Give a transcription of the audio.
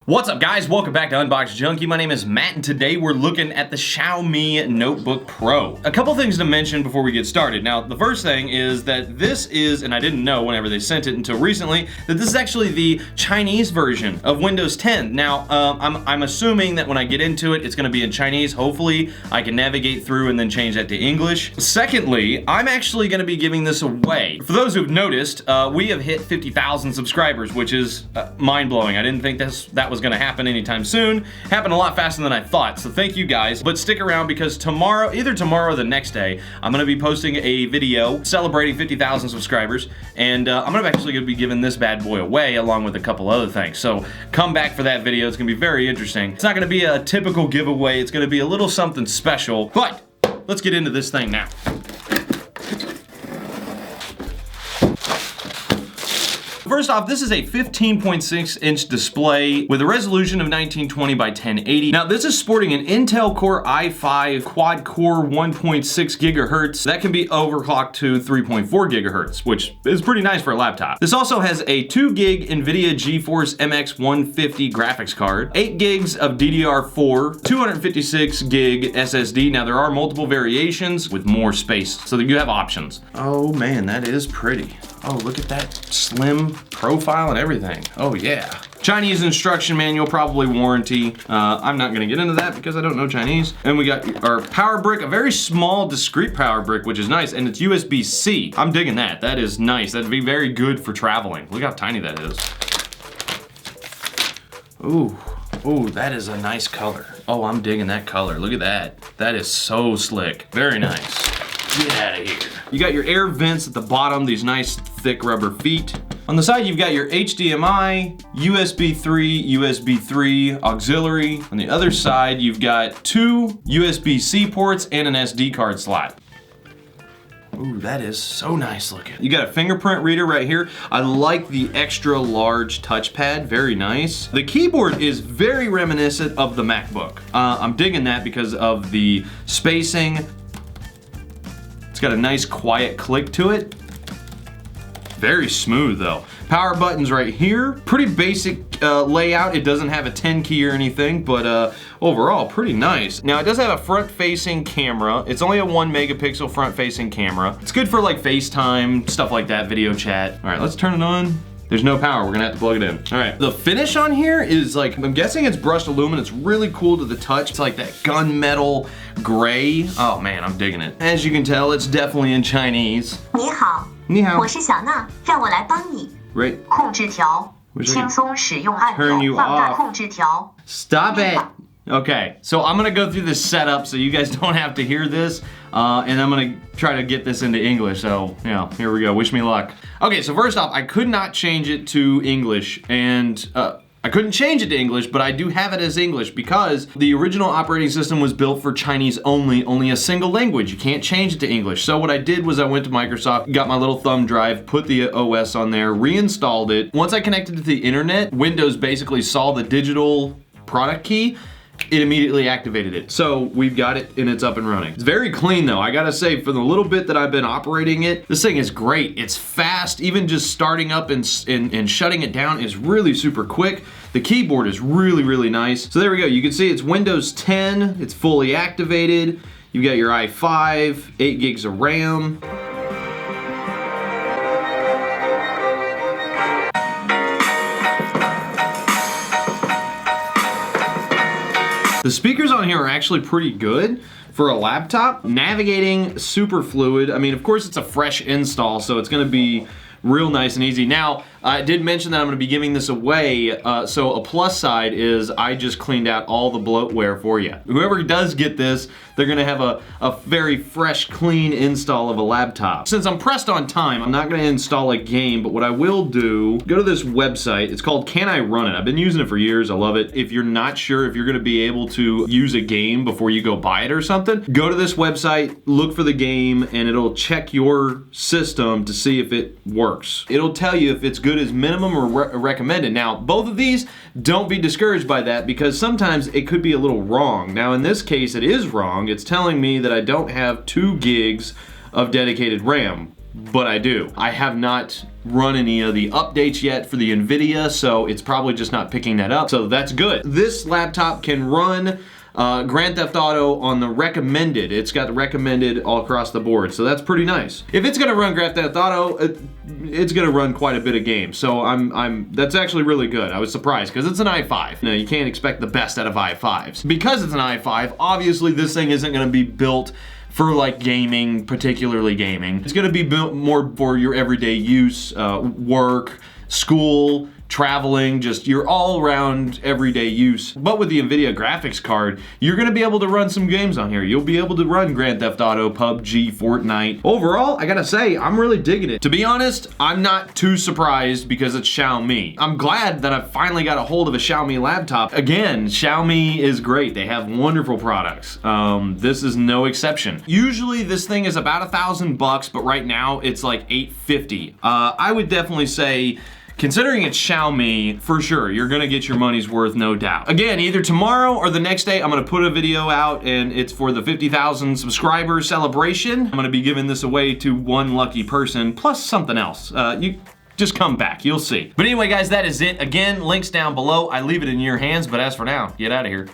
What's up guys, welcome back to Unbox Junkie. My name is Matt and today we're looking at the Xiaomi Notebook Pro. A couple things to mention before we get started. Now the first thing is that this is, and I didn't know whenever they sent it until recently, that this is actually the Chinese version of Windows 10. Now I'm assuming that when I get into it, it's going to be in Chinese. Hopefully I can navigate through and then change that to English. Secondly, I'm actually going to be giving this away. For those who've noticed, we have hit 50,000 subscribers, which is mind-blowing. I didn't think that was going to happen anytime soon. Happened a lot faster than I thought, so thank you guys. But stick around because tomorrow, either tomorrow or the next day, I'm going to be posting a video celebrating 50,000 subscribers, and I'm actually going to be giving this bad boy away along with a couple other things. So come back for that video. It's going to be very interesting. It's not going to be a typical giveaway. It's going to be a little something special, but let's get into this thing now. First off, this is a 15.6-inch display with a resolution of 1920 by 1080. Now, this is sporting an Intel Core i5 quad-core 1.6 gigahertz. That can be overclocked to 3.4 gigahertz, which is pretty nice for a laptop. This also has a 2 gig NVIDIA GeForce MX150 graphics card, 8 gigs of DDR4, 256 gig SSD. Now, there are multiple variations with more space, so that you have options. Oh man, that is pretty. Oh, look at that slim profile and everything. Oh yeah. Chinese instruction manual, probably warranty. I'm not gonna get into that because I don't know Chinese. And we got our power brick, a very small discrete power brick, which is nice, and it's USB-C. I'm digging that. That is nice. That'd be very good for traveling. Look how tiny that is. Ooh, ooh, that is a nice color. Oh, I'm digging that color. Look at that. That is so slick. Very nice. Get out of here. You got your air vents at the bottom, these nice thick rubber feet. On the side, you've got your HDMI, USB 3, USB 3 auxiliary. On the other side, you've got 2 USB-C ports and an SD card slot. Ooh, that is so nice looking. You got a fingerprint reader right here. I like the extra large touchpad, very nice. The keyboard is very reminiscent of the MacBook. I'm digging that because of the spacing. It's got a nice quiet click to it. Very smooth though. Power buttons right here. Pretty basic layout. It doesn't have a 10 key or anything, but overall pretty nice. Now it does have a front facing camera. It's only a 1 megapixel front facing camera. It's good for like FaceTime, stuff like that, video chat. All right, let's turn it on. There's no power, we're gonna have to plug it in. All right, the finish on here is like, I'm guessing it's brushed aluminum. It's really cool to the touch. It's like that gunmetal gray. Oh man, I'm digging it. As you can tell, it's definitely in Chinese. 你好，你好，我是小娜，让我来帮你。 Right. 控制条，轻松使用按钮，放大控制条。 Stop it. Okay, so I'm gonna go through this setup so you guys don't have to hear this, and I'm gonna try to get this into English, so, you know, here we go, wish me luck. Okay, so first off, I could not change it to English, and I couldn't change it to English, but I do have it as English because the original operating system was built for Chinese only a single language. You can't change it to English. So what I did was I went to Microsoft, got my little thumb drive, put the OS on there, reinstalled it. Once I connected to the internet, Windows basically saw the digital product key. It immediately activated it. So we've got it and it's up and running. It's very clean though. I gotta say, for the little bit that I've been operating it, this thing is great. It's fast. Even just starting up and shutting it down is really super quick. The keyboard is really, really nice. So there we go. You can see it's Windows 10. It's fully activated. You've got your i5, 8 gigs of RAM. The speakers on here are actually pretty good for a laptop. Navigating, super fluid. I mean, of course it's a fresh install, so it's gonna be real nice and easy. Now, I did mention that I'm gonna be giving this away, so a plus side is I just cleaned out all the bloatware for you. Whoever does get this, they're gonna have a very fresh, clean install of a laptop. Since I'm pressed on time, I'm not gonna install a game, but what I will do, go to this website. It's called Can I Run It? I've been using it for years, I love it. If you're not sure if you're gonna be able to use a game before you go buy it or something, go to this website, look for the game, and it'll check your system to see if it works. It'll tell you if it's good as minimum or recommended. Now, both of these, don't be discouraged by that because sometimes it could be a little wrong. Now, in this case, it is wrong. It's telling me that I don't have 2 gigs of dedicated RAM, but I do. I have not run any of the updates yet for the NVIDIA, so it's probably just not picking that up, so that's good. This laptop can run Grand Theft Auto on the recommended. It's got the recommended all across the board, so that's pretty nice. If it's gonna run Grand Theft Auto, it's gonna run quite a bit of games, so that's actually really good. I was surprised, because it's an i5. Now, you can't expect the best out of i5s. Because it's an i5, obviously this thing isn't gonna be built for like gaming, particularly gaming. It's gonna be built more for your everyday use, work, school, traveling, just your all-around everyday use. But with the NVIDIA graphics card, you're gonna be able to run some games on here. You'll be able to run Grand Theft Auto, PUBG, Fortnite. Overall, I gotta say, I'm really digging it. To be honest, I'm not too surprised because it's Xiaomi. I'm glad that I finally got a hold of a Xiaomi laptop. Again, Xiaomi is great. They have wonderful products. This is no exception. Usually this thing is about $1,000, but right now it's like $850. I would definitely say, considering it's Xiaomi, for sure, you're gonna get your money's worth, no doubt. Again, either tomorrow or the next day, I'm gonna put a video out, and it's for the 50,000 subscriber celebration. I'm gonna be giving this away to one lucky person, plus something else. You just come back, you'll see. But anyway, guys, that is it. Again, links down below. I leave it in your hands, but as for now, get out of here.